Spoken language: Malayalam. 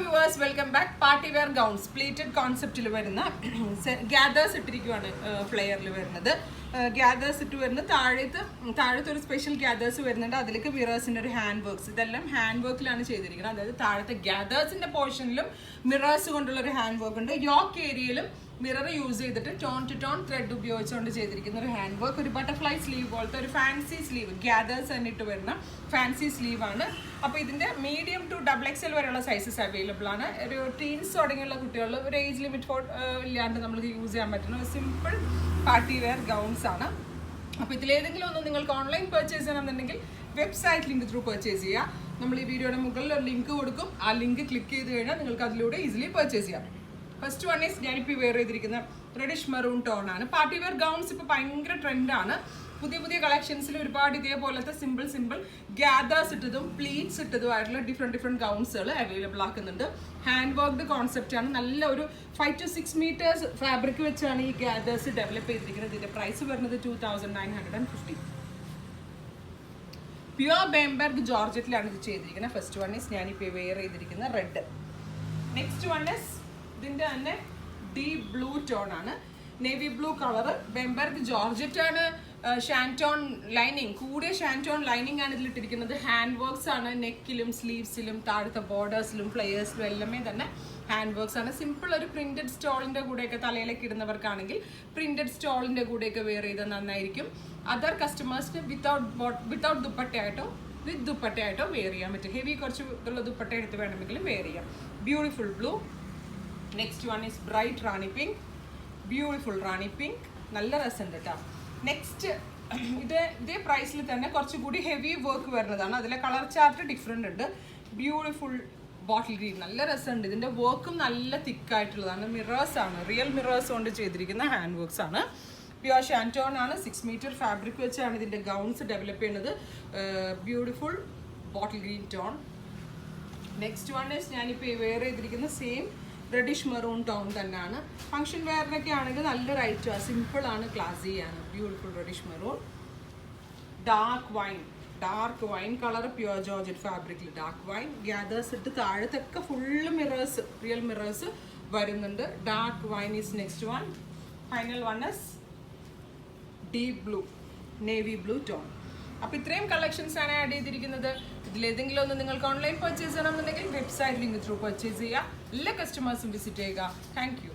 viewers, welcome back. Party wear gowns, pleated concept gathers flyer gathers ഒരു സ്പെഷ്യൽ ഗ്യാദേഴ്സ് വരുന്നുണ്ട്. അതിലേക്ക് മിറേഴ്സിന്റെ ഒരു ഹാൻഡ് വർക്ക്സ്, ഇതെല്ലാം ഹാൻഡ് വർക്കിലാണ് ചെയ്തിരിക്കുന്നത്. അതായത് താഴത്തെ ഗ്യാദേഴ്സിന്റെ പോർഷനിലും മിറേഴ്സ് കൊണ്ടുള്ള ഒരു ഹാൻഡ് വർക്ക് ഉണ്ട്. യോക്ക് ഏരിയയിലും മിറർ യൂസ് ചെയ്തിട്ട് ടോൺ ടു ടോൺ ത്രെഡ് ഉപയോഗിച്ചുകൊണ്ട് ചെയ്തിരിക്കുന്ന ഒരു ഹാൻഡ് വർക്ക്. ഒരു ബട്ടർഫ്ലൈ സ്ലീവ് പോലത്തെ ഒരു ഫാൻസി സ്ലീവ്, ഗ്യാദേഴ്സ് എന്നിട്ട് വരുന്ന ഫാൻസി സ്ലീവ് ആണ്. അപ്പോൾ ഇതിന്റെ മീഡിയം ടു XXL വരെയുള്ള സൈസസ് അവൈലബിൾ ആണ്. ഒരു ടീൻസ് തുടങ്ങിയുള്ള കുട്ടികൾ, ഒരു ഏജ് ലിമിറ്റ് ഇല്ലാണ്ട് നമുക്ക് യൂസ് ചെയ്യാൻ പറ്റുന്ന ഒരു സിമ്പിൾ പാർട്ടി വെയർ ഗൗൺസ് ആണ്. അപ്പോൾ ഇതിലേതെങ്കിലും ഒന്ന് നിങ്ങൾക്ക് ഓൺലൈൻ പർച്ചേസ് ചെയ്യണമെന്നുണ്ടെങ്കിൽ വെബ്സൈറ്റ് ലിങ്ക് ത്രൂ പർച്ചേസ് ചെയ്യുക. നമ്മൾ ഈ വീഡിയോയുടെ മുകളിൽ ഒരു ലിങ്ക് കൊടുക്കും. ആ ലിങ്ക് ക്ലിക്ക് ചെയ്ത് കഴിഞ്ഞാൽ നിങ്ങൾക്ക് അതിലൂടെ ഈസിലി പർച്ചേസ് ചെയ്യാം. ഫസ്റ്റ് വൺ ഈസ് ഞാനിപ്പോൾ വെയർ ചെയ്തിരിക്കുന്ന റെഡിഷ് മെറൂൺ ടോൺ ആണ്. പാർട്ടി വെയർ ഗൗൺസ് ഇപ്പോൾ ഭയങ്കര ട്രെൻഡാണ്. പുതിയ കളക്ഷൻസിൽ ഒരുപാട് ഇതേപോലത്തെ സിമ്പിൾ ഗ്യാദേഴ്സ് ഇട്ടതും പ്ലീറ്റ്സ് ഇട്ടതും ആയിട്ടുള്ള ഡിഫറെൻറ്റ് ഗൗൺസുകൾ അവൈലബിൾ ആക്കുന്നുണ്ട്. ഹാൻഡ് വർക്ക്ഡ് കോൺസെപ്റ്റ് ആണ്. നല്ല ഒരു 5 to 6 മീറ്റേഴ്സ് ഫാബ്രിക് വെച്ചാണ് ഈ ഗ്യാദേഴ്സ് ഡെവലപ്പ് ചെയ്തിരിക്കുന്നത്. ഇതിന്റെ പ്രൈസ് വരുന്നത് 2950. പ്യുവർ ബേംബർഗ് ജോർജറ്റിലാണ് ഇത് ചെയ്തിരിക്കുന്നത്. ഫസ്റ്റ് വൺ ഈസ് ഞാനിപ്പോൾ വെയർ ചെയ്തിരിക്കുന്ന റെഡ്. നെക്സ്റ്റ് വൺ ഈസ് ഇതിന്റെ തന്നെ ഡീപ് ബ്ലൂ ടോൺ ആണ്. നേവി ബ്ലൂ കളർ, ബെംബർഗ് ജോർജറ്റ് ആണ്. ഷാൻറ്റോൺ ലൈനിങ്, കൂടിയ ഷാൻറ്റോൺ ലൈനിങ് ആണ് ഇതിലിട്ടിരിക്കുന്നത്. ഹാൻഡ് വർക്ക്സ് ആണ്. നെക്കിലും സ്ലീവ്സിലും താഴത്തെ ബോർഡേഴ്സിലും ഫ്ലെയേഴ്സിലും എല്ലാമേ തന്നെ ഹാൻഡ് വർക്ക്സ് ആണ്. സിമ്പിൾ ഒരു പ്രിന്റഡ് സ്റ്റോളിന്റെ കൂടെയൊക്കെ തലയിലേക്ക് ഇടുന്നവർക്കാണെങ്കിൽ പ്രിന്റഡ് സ്റ്റോളിന്റെ കൂടെയൊക്കെ വെയർ ചെയ്താൽ നന്നായിരിക്കും. അതർ കസ്റ്റമേഴ്സിന് വിത്തൗട്ട് ദുപ്പട്ടയായിട്ടോ വിത്ത് ദുപ്പട്ടയായിട്ടോ വെയർ ചെയ്യാൻ പറ്റും. ഹെവി കുറച്ച് ഇതുള്ള ദുപ്പട്ട എടുത്ത് വേണമെങ്കിലും വെയർ ചെയ്യാം. Beautiful blue. Next one is bright Rani pink. Beautiful Rani pink, നല്ല രസമുണ്ട് കേട്ടോ. നെക്സ്റ്റ് ഇതേ പ്രൈസിൽ തന്നെ കുറച്ചുകൂടി ഹെവി വർക്ക് വരുന്നതാണ്. അതിലെ കളർ ചാർട്ട് ഡിഫറെൻ്റ് ഉണ്ട്. ബ്യൂട്ടിഫുൾ ബോട്ടിൽ ഗ്രീൻ, നല്ല രസമുണ്ട്. ഇതിൻ്റെ വർക്കും നല്ല തിക്കായിട്ടുള്ളതാണ്. മിറേഴ്സ് ആണ്, റിയൽ മിറേഴ്സ് കൊണ്ട് ചെയ്തിരിക്കുന്ന ഹാൻഡ് വർക്ക്സ് ആണ്. പ്യുവർ ഷാൻറ്റോൺ ആണ്. 6 മീറ്റർ ഫാബ്രിക് വെച്ചാണ് ഇതിൻ്റെ ഗൗൺസ് ഡെവലപ്പ് ചെയ്യുന്നത്. Beautiful bottle green tone. Next one is ഞാനിപ്പോൾ വെയർ ചെയ്തിരിക്കുന്ന സെയിം റെഡിഷ് മെറൂൺ ടോൺ തന്നെയാണ്. ഫംഗ്ഷൻ വെയറിനൊക്കെ ആണെങ്കിൽ നല്ല റൈറ്റാണ്, സിമ്പിളാണ്, ക്ലാസിയാണ്. Beautiful reddish maroon. Dark wine colour, pure georgette ഫാബ്രിക്കിൽ ഡാർക്ക് വൈൻ. ഗ്യാദേഴ്സ് ഇട്ട് താഴത്തൊക്കെ ഫുള്ള് മിറേഴ്സ്, റിയൽ മിറേഴ്സ് വരുന്നുണ്ട്. Dark wine is next one. Final one is deep blue, navy blue tone. അപ്പോൾ ഇത്രയും കളക്ഷൻസ് ആണ് ആഡ് ചെയ്തിരിക്കുന്നത്. ഇതിലേതെങ്കിലും ഒന്ന് നിങ്ങൾക്ക് ഓൺലൈൻ പർച്ചേസ് ചെയ്യണമെന്നുണ്ടെങ്കിൽ വെബ്സൈറ്റ് ലിങ്ക് ത്രൂ പർച്ചേസ് ചെയ്യുക. എല്ലാ കസ്റ്റമേഴ്സും വിസിറ്റ് ചെയ്യുക. Thank you.